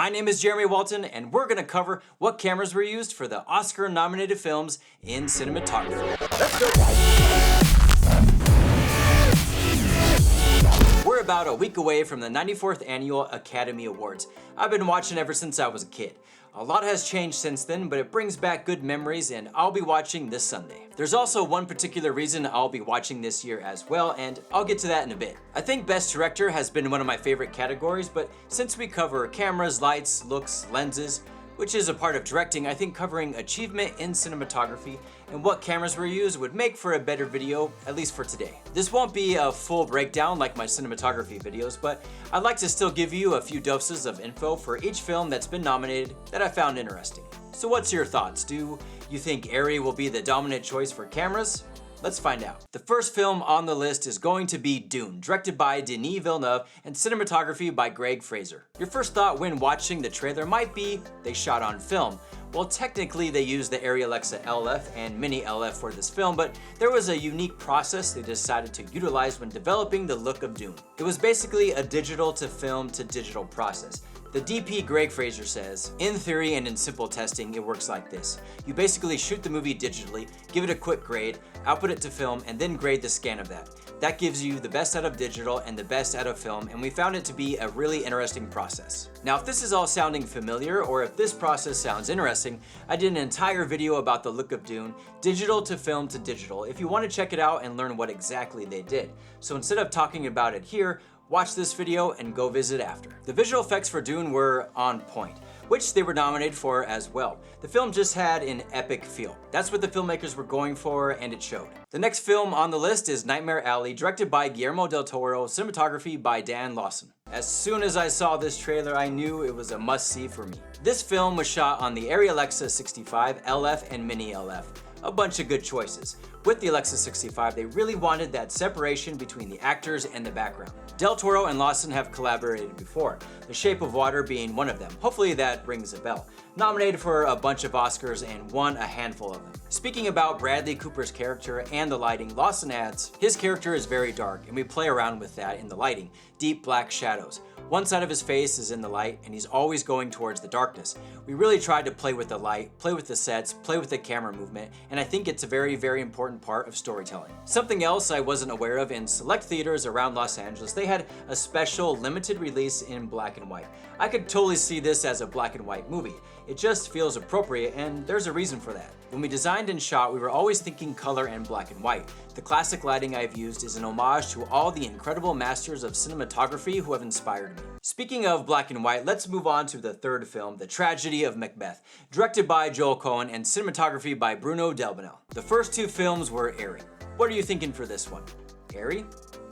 My name is Jeremy Walton, and we're going to cover what cameras were used for the Oscar-nominated films in cinematography. We're about a week away from the 94th Annual Academy Awards. I've been watching ever since I was a kid. A lot has changed since then, but it brings back good memories, and I'll be watching this Sunday. There's also one particular reason I'll be watching this year as well, and I'll get to that in a bit. I think Best Director has been one of my favorite categories, but since we cover cameras, lights, looks, lenses, which is a part of directing, I think covering achievement in cinematography and what cameras were used would make for a better video, at least for today. This won't be a full breakdown like my cinematography videos, but I'd like to still give you a few doses of info for each film that's been nominated that I found interesting. So what's your thoughts? Do you think Arri will be the dominant choice for cameras? Let's find out. The first film on the list is going to be Dune, directed by Denis Villeneuve and cinematography by Greg Fraser. Your first thought when watching the trailer might be they shot on film. Well, technically they used the Arri Alexa LF and Mini LF for this film, but there was a unique process they decided to utilize when developing the look of Dune. It was basically a digital to film to digital process. The DP Greg Fraser says, in theory and in simple testing, it works like this. You basically shoot the movie digitally, give it a quick grade, output it to film, and then grade the scan of that. That gives you the best out of digital and the best out of film, and we found it to be a really interesting process. Now, if this is all sounding familiar, or if this process sounds interesting, I did an entire video about the look of Dune, digital to film to digital, if you want to check it out and learn what exactly they did. So instead of talking about it here, watch this video and go visit after. The visual effects for Dune were on point, which they were nominated for as well. The film just had an epic feel. That's what the filmmakers were going for, and it showed. The next film on the list is Nightmare Alley, directed by Guillermo del Toro, cinematography by Dan Lawson. As soon as I saw this trailer, I knew it was a must-see for me. This film was shot on the Arri Alexa 65, LF, and Mini LF. A bunch of good choices. With the Alexa 65, they really wanted that separation between the actors and the background. Del Toro and Lawson have collaborated before, The Shape of Water being one of them. Hopefully that rings a bell. Nominated for a bunch of Oscars and won a handful of them. Speaking about Bradley Cooper's character and the lighting, Lawson adds, his character is very dark, and we play around with that in the lighting. Deep black shadows. One side of his face is in the light, and he's always going towards the darkness. We really tried to play with the light, play with the sets, play with the camera movement, and I think it's a very, very important part of storytelling. Something else I wasn't aware of, in select theaters around Los Angeles, they had a special limited release in black and white. I could totally see this as a black and white movie. It just feels appropriate, and there's a reason for that. When we designed and shot, we were always thinking color and black and white. The classic lighting I've used is an homage to all the incredible masters of cinematography who have inspired me. Speaking of black and white, let's move on to the third film, The Tragedy of Macbeth, directed by Joel Cohen and cinematography by Bruno Delbonnel. The first two films were Arri. What are you thinking for this one? Arri?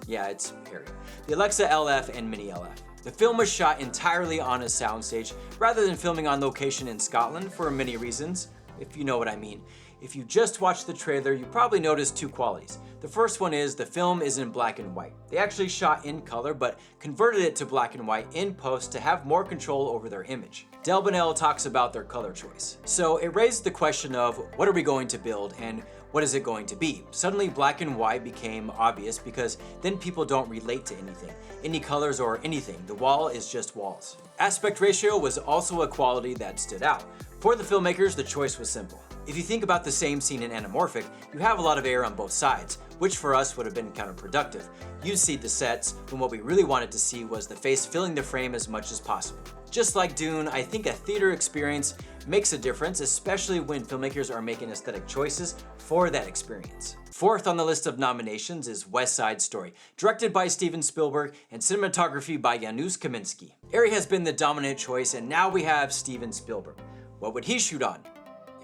Yeah, it's Arri. The Alexa LF and Mini LF. The film was shot entirely on a soundstage rather than filming on location in Scotland for many reasons, if you know what I mean. If you just watched the trailer, you probably noticed two qualities. The first one is the film is in black and white. They actually shot in color, but converted it to black and white in post to have more control over their image. Delbonnel talks about their color choice. So it raised the question of, what are we going to build and what is it going to be? Suddenly black and white became obvious because then people don't relate to anything, any colors or anything. The wall is just walls. Aspect ratio was also a quality that stood out. For the filmmakers, the choice was simple. If you think about the same scene in anamorphic, you have a lot of air on both sides, which for us would have been counterproductive. You'd see the sets, when what we really wanted to see was the face filling the frame as much as possible. Just like Dune, I think a theater experience makes a difference, especially when filmmakers are making aesthetic choices for that experience. Fourth on the list of nominations is West Side Story, directed by Steven Spielberg and cinematography by Janusz Kaminski. Arri has been the dominant choice, and now we have Steven Spielberg. What would he shoot on?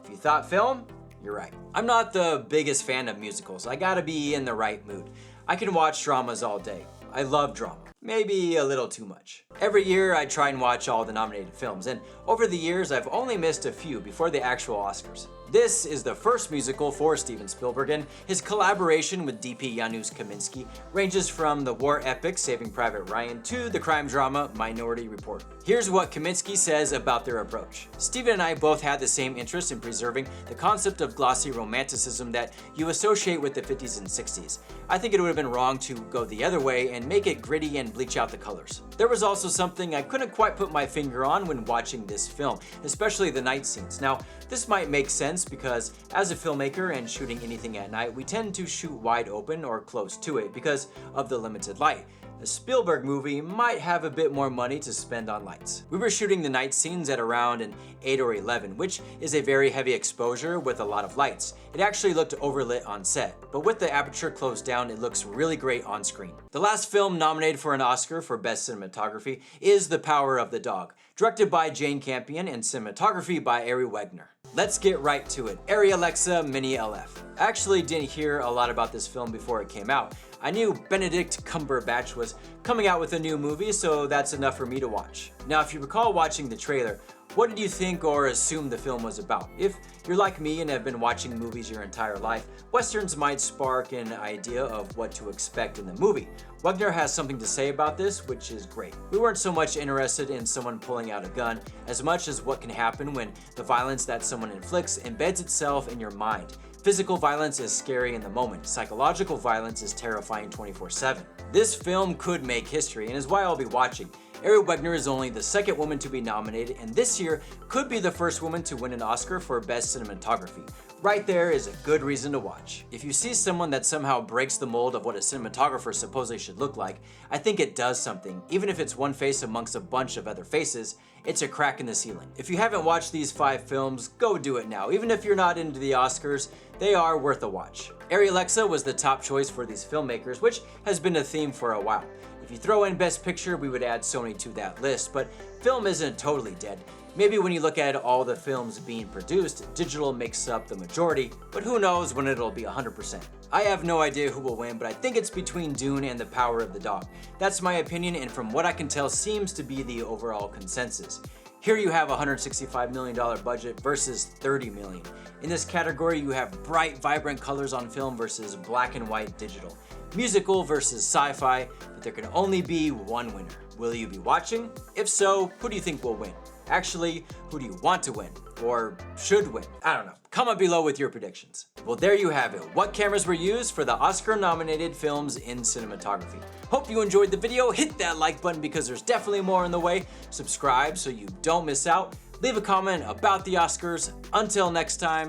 If you thought film, you're right. I'm not the biggest fan of musicals. I gotta be in the right mood. I can watch dramas all day. I love drama. Maybe a little too much. Every year I try and watch all the nominated films, and over the years I've only missed a few before the actual Oscars. This is the first musical for Steven Spielberg, and his collaboration with DP Janusz Kaminski ranges from the war epic Saving Private Ryan to the crime drama Minority Report. Here's what Kaminski says about their approach. Steven and I both had the same interest in preserving the concept of glossy romanticism that you associate with the 50s and 60s. I think it would have been wrong to go the other way and make it gritty and bleach out the colors. There was also something I couldn't quite put my finger on when watching this film, especially the night scenes. Now, this might make sense because as a filmmaker and shooting anything at night, we tend to shoot wide open or close to it because of the limited light. A Spielberg movie might have a bit more money to spend on lights. We were shooting the night scenes at around an 8 or 11, which is a very heavy exposure with a lot of lights. It actually looked overlit on set, but with the aperture closed down, it looks really great on screen. The last film nominated for an Oscar for Best Cinematography is The Power of the Dog, directed by Jane Campion and cinematography by Ari Wegner. Let's get right to it. Arri Alexa Mini LF. I actually didn't hear a lot about this film before it came out. I knew Benedict Cumberbatch was coming out with a new movie, so that's enough for me to watch. Now, if you recall watching the trailer, what did you think or assume the film was about? If you're like me and have been watching movies your entire life, Westerns might spark an idea of what to expect in the movie. Wegner has something to say about this, which is great. We weren't so much interested in someone pulling out a gun as much as what can happen when the violence that someone inflicts embeds itself in your mind. Physical violence is scary in the moment. Psychological violence is terrifying 24/7. This film could make history and is why I'll be watching. Arri Wegner is only the second woman to be nominated, and this year could be the first woman to win an Oscar for Best Cinematography. Right there is a good reason to watch. If you see someone that somehow breaks the mold of what a cinematographer supposedly should look like, I think it does something. Even if it's one face amongst a bunch of other faces, it's a crack in the ceiling. If you haven't watched these 5 films, go do it now. Even if you're not into the Oscars, they are worth a watch. Arri Alexa was the top choice for these filmmakers, which has been a theme for a while. If you throw in Best Picture, we would add Sony to that list, but film isn't totally dead. Maybe when you look at all the films being produced, digital makes up the majority, but who knows when it'll be 100%. I have no idea who will win, but I think it's between Dune and The Power of the Dog. That's my opinion, and from what I can tell, seems to be the overall consensus. Here you have a $165 million budget versus $30 million. In this category, you have bright, vibrant colors on film versus black and white digital. Musical versus sci-fi, but there can only be one winner. Will you be watching? If so, who do you think will win? Actually, who do you want to win? Or should win? I don't know. Comment below with your predictions. Well, there you have it. What cameras were used for the Oscar-nominated films in cinematography? Hope you enjoyed the video. Hit that like button because there's definitely more on the way. Subscribe so you don't miss out. Leave a comment about the Oscars. Until next time,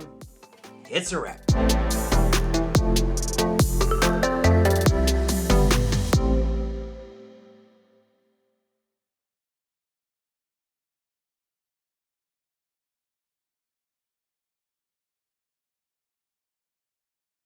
it's a wrap.